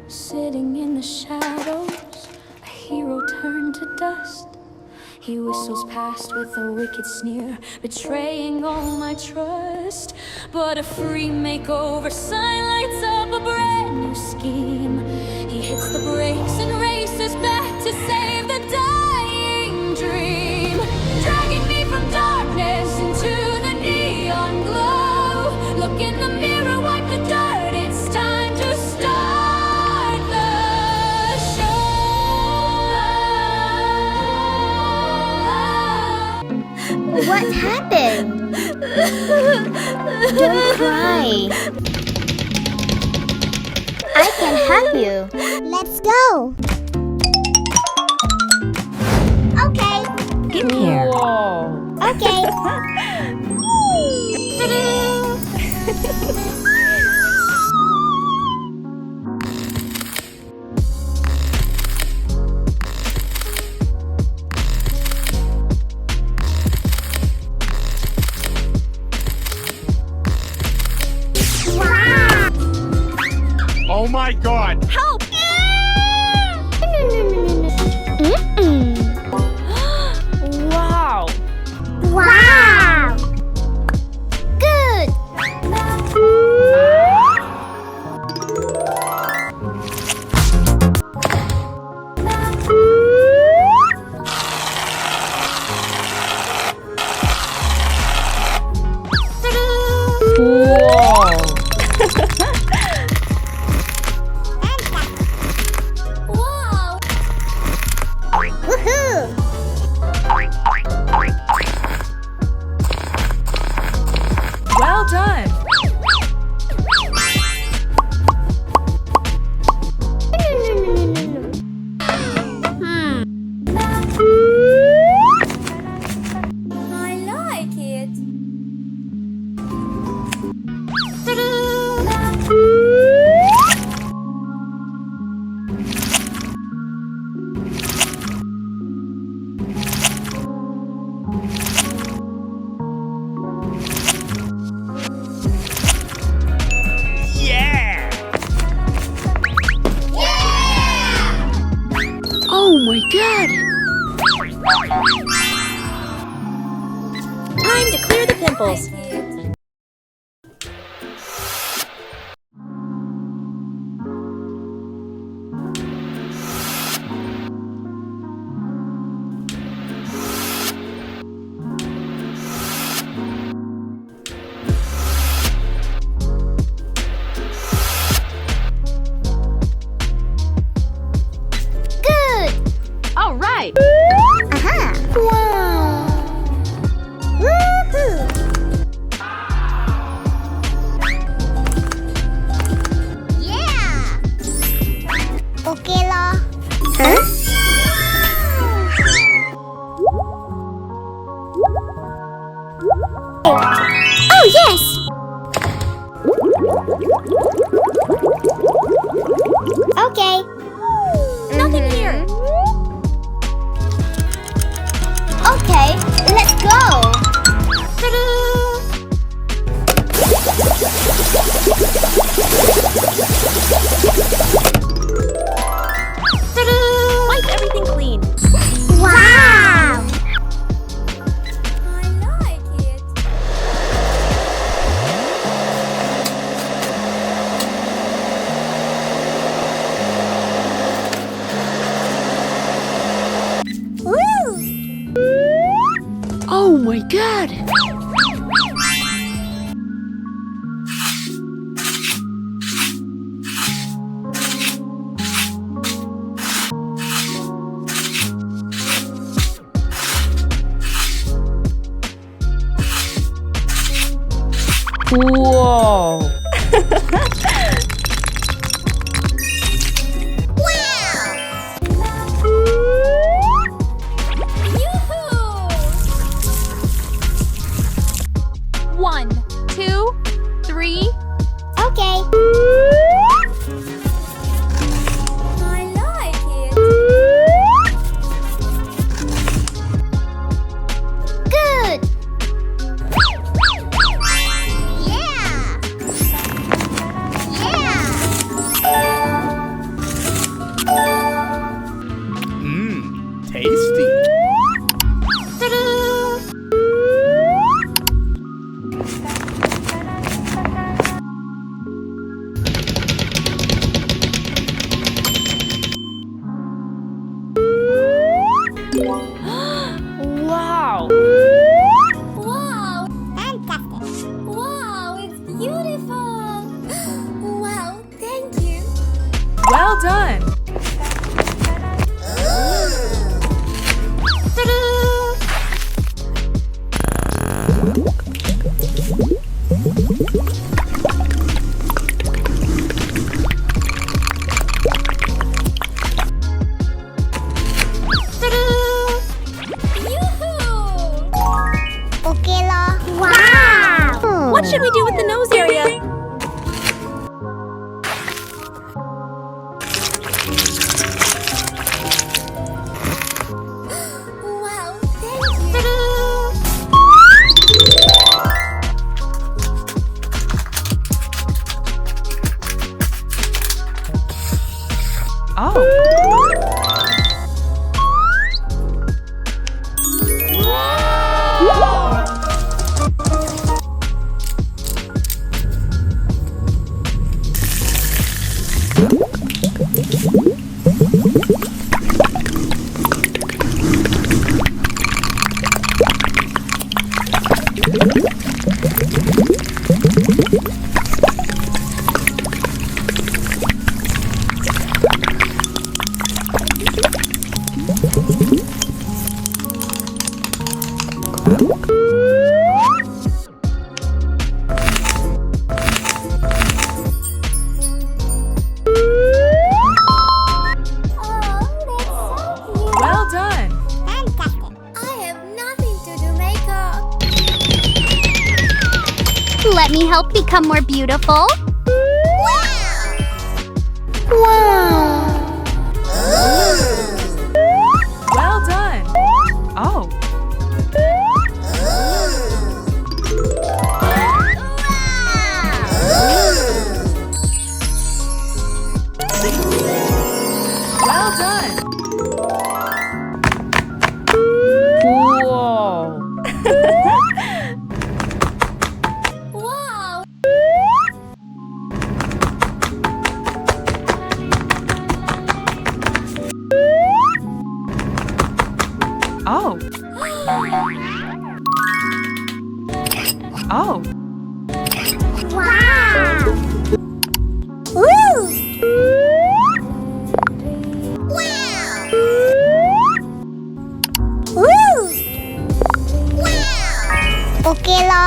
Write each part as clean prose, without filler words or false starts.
Sitting in the shadows, a hero turned to dust. He whistles past with a wicked sneer, betraying all my trust. But a free makeover sign lights up a brand new scheme. He hits the brakes and races back to save the dying dream, dragging me from darkness into the neon glow. Look in the mirror, wipe the dirt, it's time to start the show. What happened? Don't cry. I can help you. Let's go. Okay. In here. Okay. Oh my God! Help! Wow! Wow! Good! Whoa! Wow! Woohoo! Well done! I like it. Yeah! Oh my God! Time to clear the pimples. Good! All right! Aha! Wow! Woohoo! Yeah! Okay lah. Huh? Oh yes! Okay. Nothing here. Okay, let's go. Wipe everything clean. Wow! I like it. Woo! Oh my God! Whoa! One, two, three. Okay. I like it. Good. Yeah. Well done! Okay lo. Wow. What should we do with the nose area? Wow, thank you. Well done! Fantastic. I have nothing to do makeup. Let me help become more beautiful. Wow. Well done! Oh! Well done! Whoa! Wow. Oh! Oh! Wow. Woo. Wow. Woo. Wow. Okay lo.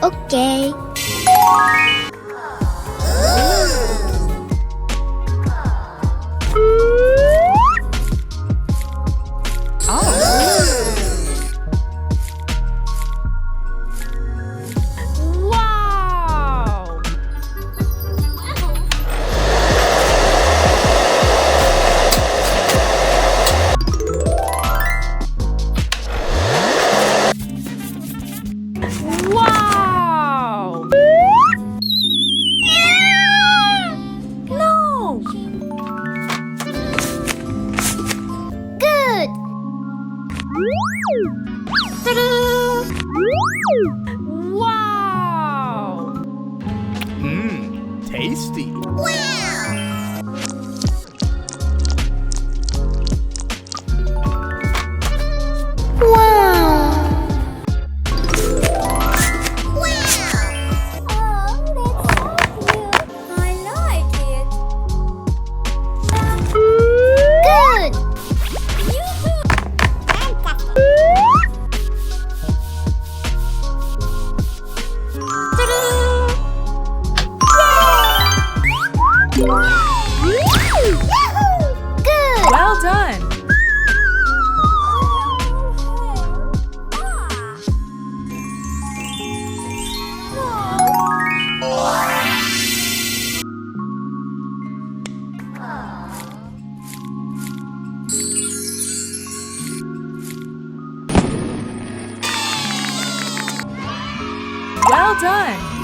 Okay. Wow! Wow! No! Good. Wow! Mmm, tasty. Well done! Well done!